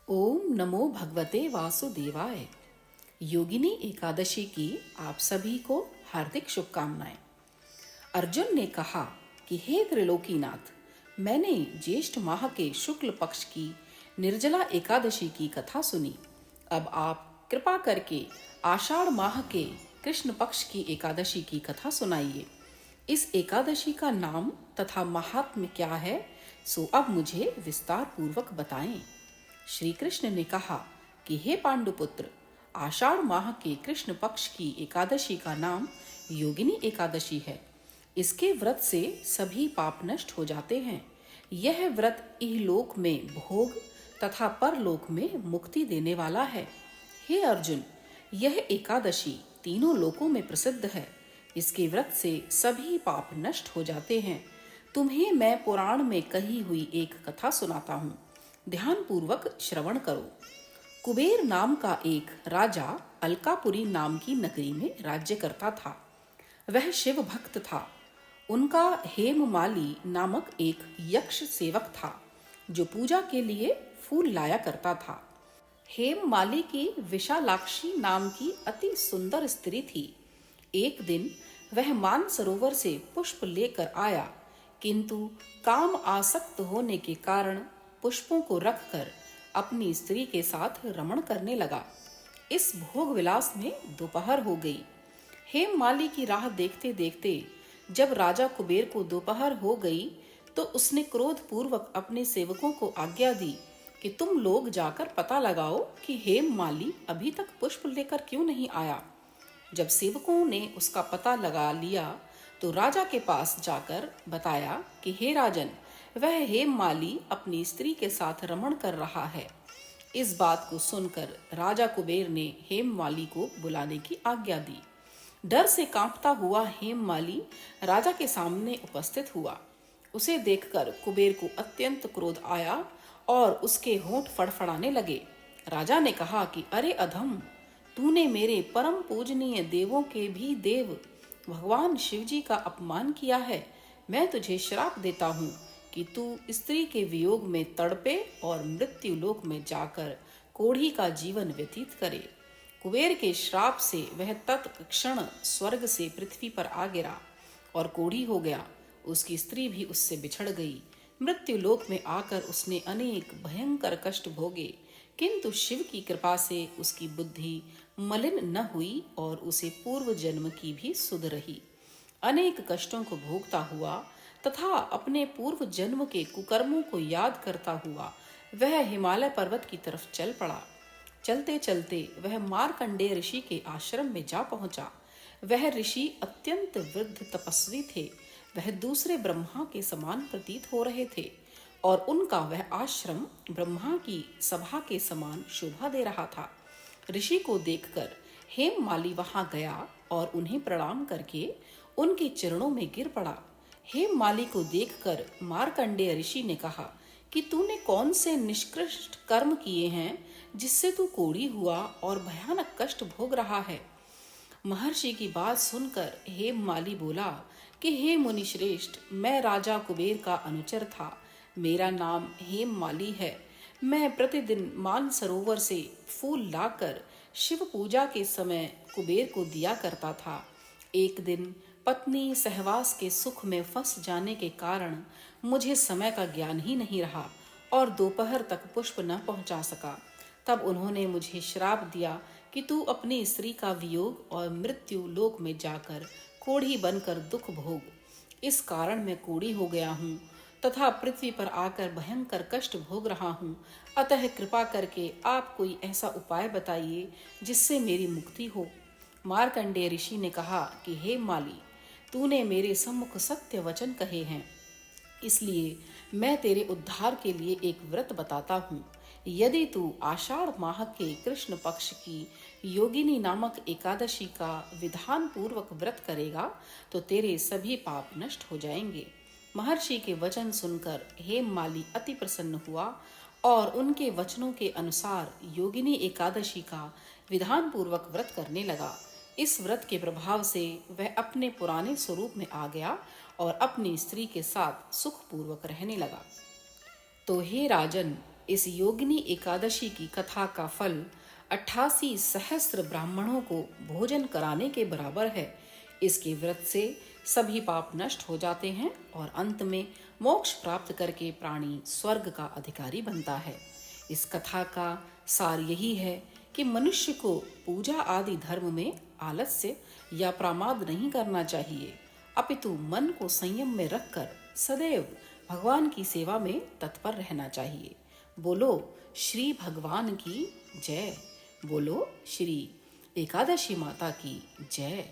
ओम नमो भगवते वासुदेवाय। योगिनी एकादशी की आप सभी को हार्दिक शुभकामनाएं। अर्जुन ने कहा कि हे त्रिलोकीनाथ, मैंने ज्येष्ठ माह के शुक्ल पक्ष की निर्जला एकादशी की कथा सुनी। अब आप कृपा करके आषाढ़ माह के कृष्ण पक्ष की एकादशी की कथा सुनाइए। इस एकादशी का नाम तथा महात्म्य क्या है, सो अब मुझे विस्तार पूर्वक बताएं। श्री कृष्ण ने कहा कि हे पांडुपुत्र, आषाढ़ माह के कृष्ण पक्ष की एकादशी का नाम योगिनी एकादशी है। इसके व्रत से सभी पाप नष्ट हो जाते हैं। यह व्रत इहलोक में भोग तथा परलोक में मुक्ति देने वाला है। हे अर्जुन, यह एकादशी तीनों लोकों में प्रसिद्ध है। इसके व्रत से सभी पाप नष्ट हो जाते हैं। तुम्हें मैं पुराण में कही हुई एक कथा सुनाता हूँ, ध्यान पूर्वक श्रवण करो। कुबेर नाम का एक राजा अलकापुरी नाम की नगरी में राज्य करता था। वह शिव भक्त था। उनका हेममाली नामक एक यक्ष सेवक था जो पूजा के लिए फूल लाया करता था। हेममाली की विशालाक्षी नाम की अति सुंदर स्त्री थी। एक दिन वह मानसरोवर से पुष्प लेकर आया, किंतु काम आसक्त होने के कारण पुष्पों को रखकर अपनी स्त्री के साथ रमण करने लगा। इस भोग विलास में दोपहर हो गई। हेममाली की राह देखते देखते जब राजा कुबेर को दोपहर हो गई तो उसने क्रोध पूर्वक अपने सेवकों को आज्ञा दी कि तुम लोग जाकर पता लगाओ कि हेममाली अभी तक पुष्प लेकर क्यों नहीं आया। जब सेवकों ने उसका पता लगा लिया तो राजा के पास जाकर बताया कि हे राजन, वह हेममाली अपनी स्त्री के साथ रमण कर रहा है। इस बात को सुनकर राजा कुबेर ने हेममाली को बुलाने की आज्ञा दी। डर से कांपता हुआ हेममाली राजा के सामने उपस्थित हुआ। उसे देखकर कुबेर को अत्यंत क्रोध आया और उसके होंठ फड़फड़ाने लगे। राजा ने कहा कि अरे अधम, तूने मेरे परम पूजनीय देवों के भी देव भगवान शिवजी का अपमान किया है। मैं तुझे श्राप देता हूँ कि तू स्त्री के वियोग में तड़पे और मृत्यु लोक में जाकर कोढ़ी का जीवन व्यतीत करे। कुबेर के श्राप से वह तत्क्षण स्वर्ग से पृथ्वी पर आ गिरा और कोढ़ी हो गया। उसकी स्त्री भी उससे बिछड़ गई। मृत्यु लोक में आकर उसने अनेक भयंकर कष्ट भोगे, किंतु शिव की कृपा से उसकी बुद्धि मलिन न हुई और उसे पूर्व जन्म की भी सुध रही। अनेक कष्टों को भोगता हुआ तथा अपने पूर्व जन्म के कुकर्मों को याद करता हुआ वह हिमालय पर्वत की तरफ चल पड़ा। चलते चलते वह मार्कंडेय ऋषि के आश्रम में जा पहुंचा। वह ऋषि अत्यंत वृद्ध तपस्वी थे। वह दूसरे ब्रह्मा के समान प्रतीत हो रहे थे और उनका वह आश्रम ब्रह्मा की सभा के समान शोभा दे रहा था। ऋषि को देखकर हेममाली वहां गया और उन्हें प्रणाम करके उनके चरणों में गिर पड़ा। हेममाली को देखकर मार्कंडेय ऋषि ने कहा कि तूने कौन से निष्कृष्ट कर्म किए हैं जिससे तू कोढ़ी हुआ और भयानक कष्ट भोग रहा है। महर्षि की बात सुनकर हेममाली बोला कि हे मुनि श्रेष्ठ, मैं राजा कुबेर का अनुचर था। मेरा नाम हेममाली है। मैं प्रतिदिन मानसरोवर से फूल लाकर शिव पूजा के समय कुबेर को दिया करता था। एक दिन पत्नी सहवास के सुख में फंस जाने के कारण मुझे समय का ज्ञान ही नहीं रहा और दोपहर तक पुष्प न पहुंचा सका। तब उन्होंने मुझे श्राप दिया कि तू अपनी स्त्री का वियोग और मृत्यु लोक में जाकर कोढ़ी बनकर दुख भोग। इस कारण मैं कोढ़ी हो गया हूँ तथा पृथ्वी पर आकर भयंकर कष्ट भोग रहा हूँ। अतः कृपा करके आप कोई ऐसा उपाय बताइए जिससे मेरी मुक्ति हो। मार्कंडेय ऋषि ने कहा कि हे माली, तूने मेरे सम्मुख सत्य वचन कहे हैं, इसलिए मैं तेरे उद्धार के लिए एक व्रत बताता हूँ। यदि तू आषाढ़ माह के कृष्ण पक्ष की योगिनी नामक एकादशी का विधान पूर्वक व्रत करेगा तो तेरे सभी पाप नष्ट हो जाएंगे। महर्षि के वचन सुनकर हेममाली अति प्रसन्न हुआ और उनके वचनों के अनुसार योगिनी एकादशी का विधान पूर्वक व्रत करने लगा। इस व्रत के प्रभाव से वह अपने पुराने स्वरूप में आ गया और अपनी स्त्री के साथ सुखपूर्वक रहने लगा। तो हे राजन, इस योगिनी एकादशी की कथा का फल 88 सहस्त्र ब्राह्मणों को भोजन कराने के बराबर है। इसके व्रत से सभी पाप नष्ट हो जाते हैं और अंत में मोक्ष प्राप्त करके प्राणी स्वर्ग का अधिकारी बनता है। इस कथा का सार यही है कि मनुष्य को पूजा आदि धर्म में आलस्य या प्रमाद नहीं करना चाहिए, अपितु मन को संयम में रखकर सदैव भगवान की सेवा में तत्पर रहना चाहिए। बोलो श्री भगवान की जय। बोलो श्री एकादशी माता की जय।